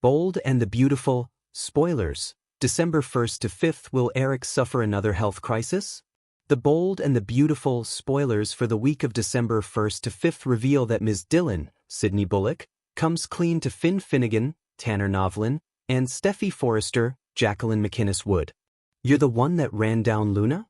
Bold and the Beautiful, spoilers, December 1st to 5th. Will Eric suffer another health crisis? The Bold and the Beautiful, spoilers for the week of December 1st to 5th reveal that Ms. Dillon, Sydney Bullock, comes clean to Finn Finnegan, Tanner Novlin, and Steffi Forrester, Jacqueline McInnes Wood. "You're the one that ran down Luna?"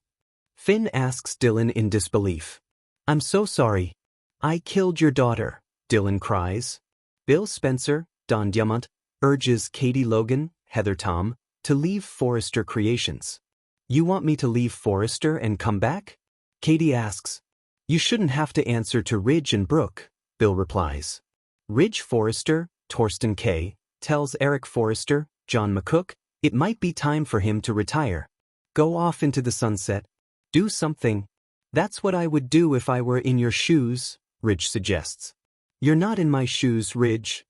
Finn asks Dillon in disbelief. "I'm so sorry. I killed your daughter," Dillon cries. Bill Spencer, Don Diamont, urges Katie Logan, Heather Tom, to leave Forrester Creations. "You want me to leave Forrester and come back?" Katie asks. "You shouldn't have to answer to Ridge and Brooke," Bill replies. Ridge Forrester, Torsten K., tells Eric Forrester, John McCook, it might be time for him to retire. "Go off into the sunset. Do something." "That's what I would do if I were in your shoes," Ridge suggests. "You're not in my shoes, Ridge."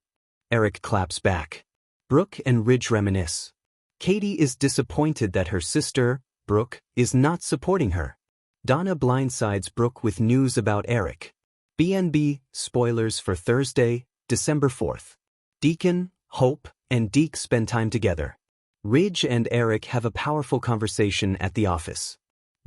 Eric claps back. Brooke and Ridge reminisce. Katie is disappointed that her sister, Brooke, is not supporting her. Donna blindsides Brooke with news about Eric. BNB, spoilers for Thursday, December 4th. Deacon, Hope, and Deke spend time together. Ridge and Eric have a powerful conversation at the office.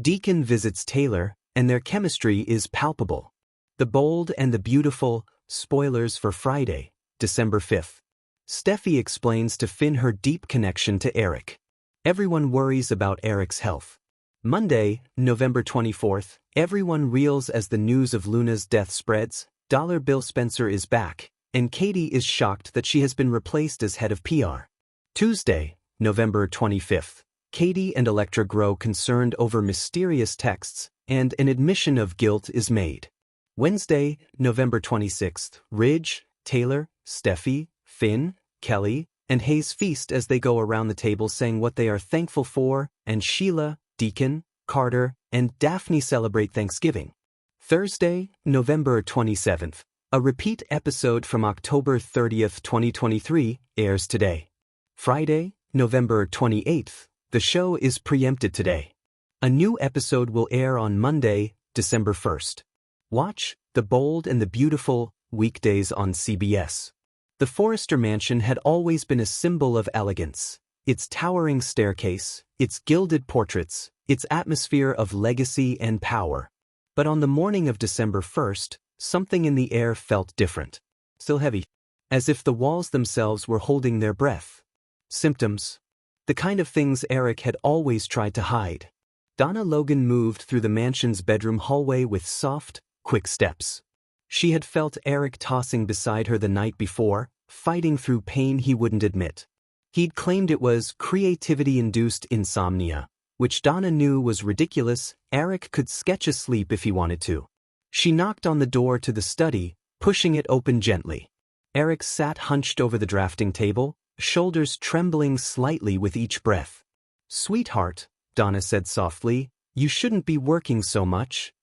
Deacon visits Taylor, and their chemistry is palpable. The Bold and the Beautiful, spoilers for Friday, December 5th. Steffi explains to Finn her deep connection to Eric. Everyone worries about Eric's health. Monday, November 24th, everyone reels as the news of Luna's death spreads. Bill Spencer is back, and Katie is shocked that she has been replaced as head of PR. Tuesday, November 25th, Katie and Electra grow concerned over mysterious texts, and an admission of guilt is made. Wednesday, November 26th, Ridge, Taylor, Steffi, Finn, Kelly, and Hayes feast as they go around the table saying what they are thankful for, and Sheila, Deacon, Carter, and Daphne celebrate Thanksgiving. Thursday, November 27th, a repeat episode from October 30th, 2023, airs today. Friday, November 28th, the show is preempted today. A new episode will air on Monday, December 1st. Watch The Bold and the Beautiful weekdays on CBS. The Forrester Mansion had always been a symbol of elegance. Its towering staircase, its gilded portraits, its atmosphere of legacy and power. But on the morning of December 1st, something in the air felt different. Still heavy. As if the walls themselves were holding their breath. Symptoms. The kind of things Eric had always tried to hide. Donna Logan moved through the mansion's bedroom hallway with soft, quick steps. She had felt Eric tossing beside her the night before, fighting through pain he wouldn't admit. He'd claimed it was creativity-induced insomnia, which Donna knew was ridiculous. Eric could sketch a sleep if he wanted to. She knocked on the door to the study, pushing it open gently. Eric sat hunched over the drafting table, shoulders trembling slightly with each breath. "Sweetheart," Donna said softly, "you shouldn't be working so much."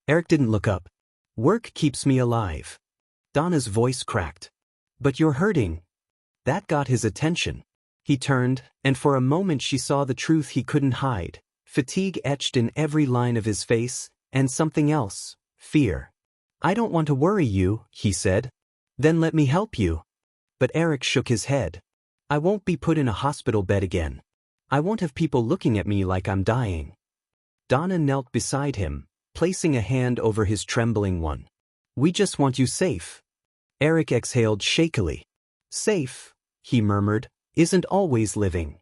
Eric didn't look up. "Work keeps me alive." Donna's voice cracked. "But you're hurting." That got his attention. He turned, and for a moment she saw the truth he couldn't hide. Fatigue etched in every line of his face, and something else, fear. "I don't want to worry you," he said. "Then let me help you." But Eric shook his head. "I won't be put in a hospital bed again. I won't have people looking at me like I'm dying." Donna knelt beside him, placing a hand over his trembling one. "We just want you safe." Eric exhaled shakily. "Safe," he murmured, "isn't always living."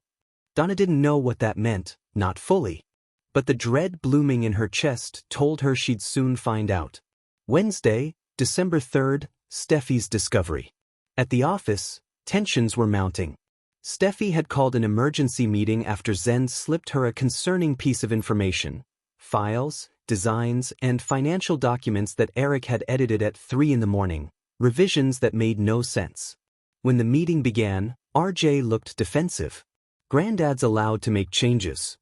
Donna didn't know what that meant, not fully. But the dread blooming in her chest told her she'd soon find out. Wednesday, December 3rd, Steffi's discovery. At the office, tensions were mounting. Steffi had called an emergency meeting after Zen slipped her a concerning piece of information. Files, designs, and financial documents that Eric had edited at 3 in the morning. Revisions that made no sense. When the meeting began, RJ looked defensive. "Granddad's allowed to make changes."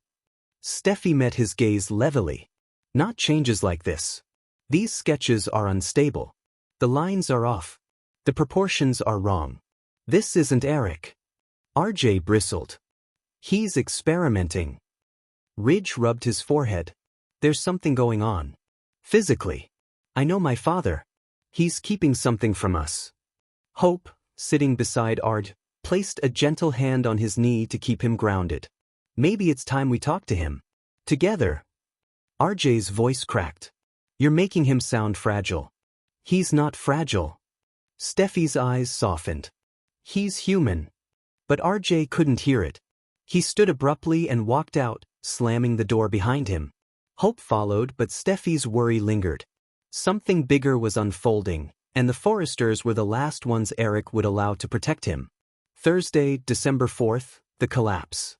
Steffi met his gaze levelly. "Not changes like this. These sketches are unstable. The lines are off. The proportions are wrong. This isn't Eric." RJ bristled. "He's experimenting." Ridge rubbed his forehead. "There's something going on. Physically. I know my father. He's keeping something from us." Hope, sitting beside placed a gentle hand on his knee to keep him grounded. Maybe it's time we talk to him. Together. RJ's voice cracked. You're making him sound fragile. He's not fragile. Steffi's eyes softened. He's human. But RJ couldn't hear it. He stood abruptly and walked out, slamming the door behind him. Hope followed, but Steffi's worry lingered. Something bigger was unfolding, and the Forresters were the last ones Eric would allow to protect him. Thursday, December 4th, the collapse.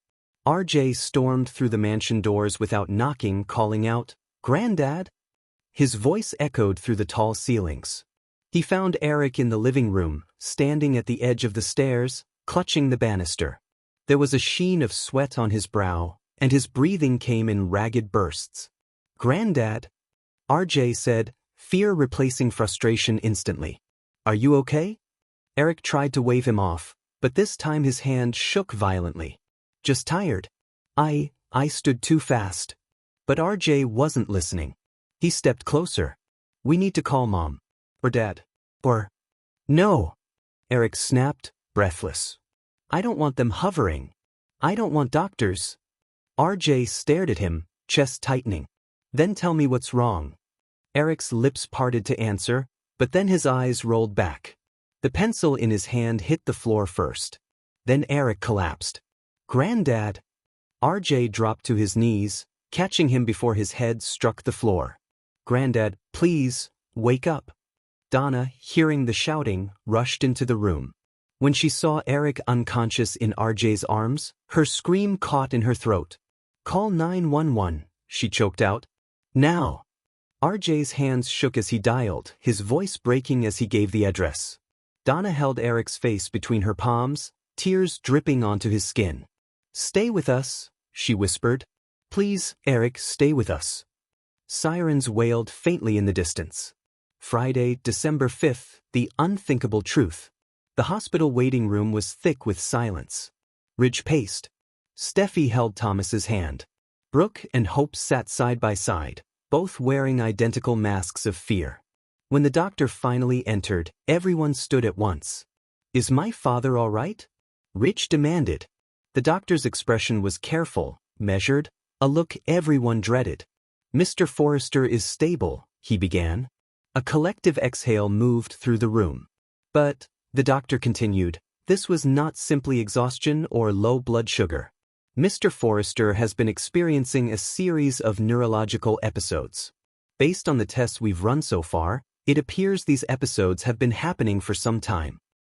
RJ stormed through the mansion doors without knocking, calling out, "Granddad?" His voice echoed through the tall ceilings. He found Eric in the living room, standing at the edge of the stairs, clutching the banister. There was a sheen of sweat on his brow, and his breathing came in ragged bursts. "Granddad?" RJ said, fear replacing frustration instantly. "Are you okay?" Eric tried to wave him off, but this time his hand shook violently. "Just tired. I stood too fast." But RJ wasn't listening. He stepped closer. "We need to call Mom. Or Dad. Or..." "No!" Eric snapped, breathless. "I don't want them hovering. I don't want doctors." RJ stared at him, chest tightening. "Then tell me what's wrong." Eric's lips parted to answer, but then his eyes rolled back. The pencil in his hand hit the floor first. Then Eric collapsed. "Granddad!" RJ dropped to his knees, catching him before his head struck the floor. "Granddad, please, wake up." Donna, hearing the shouting, rushed into the room. When she saw Eric unconscious in RJ's arms, her scream caught in her throat. "Call 911, she choked out. "Now!" RJ's hands shook as he dialed, his voice breaking as he gave the address. Donna held Eric's face between her palms, tears dripping onto his skin. "Stay with us," she whispered. "Please, Eric, stay with us." Sirens wailed faintly in the distance. Friday, December 5th, the unthinkable truth. The hospital waiting room was thick with silence. Ridge paced. Steffi held Thomas's hand. Brooke and Hope sat side by side, both wearing identical masks of fear. When the doctor finally entered, everyone stood at once. "Is my father all right?" Ridge demanded. The doctor's expression was careful, measured, a look everyone dreaded. "Mr. Forrester is stable," he began. A collective exhale moved through the room. "But," the doctor continued, "this was not simply exhaustion or low blood sugar. Mr. Forrester has been experiencing a series of neurological episodes. Based on the tests we've run so far, it appears these episodes have been happening for some time.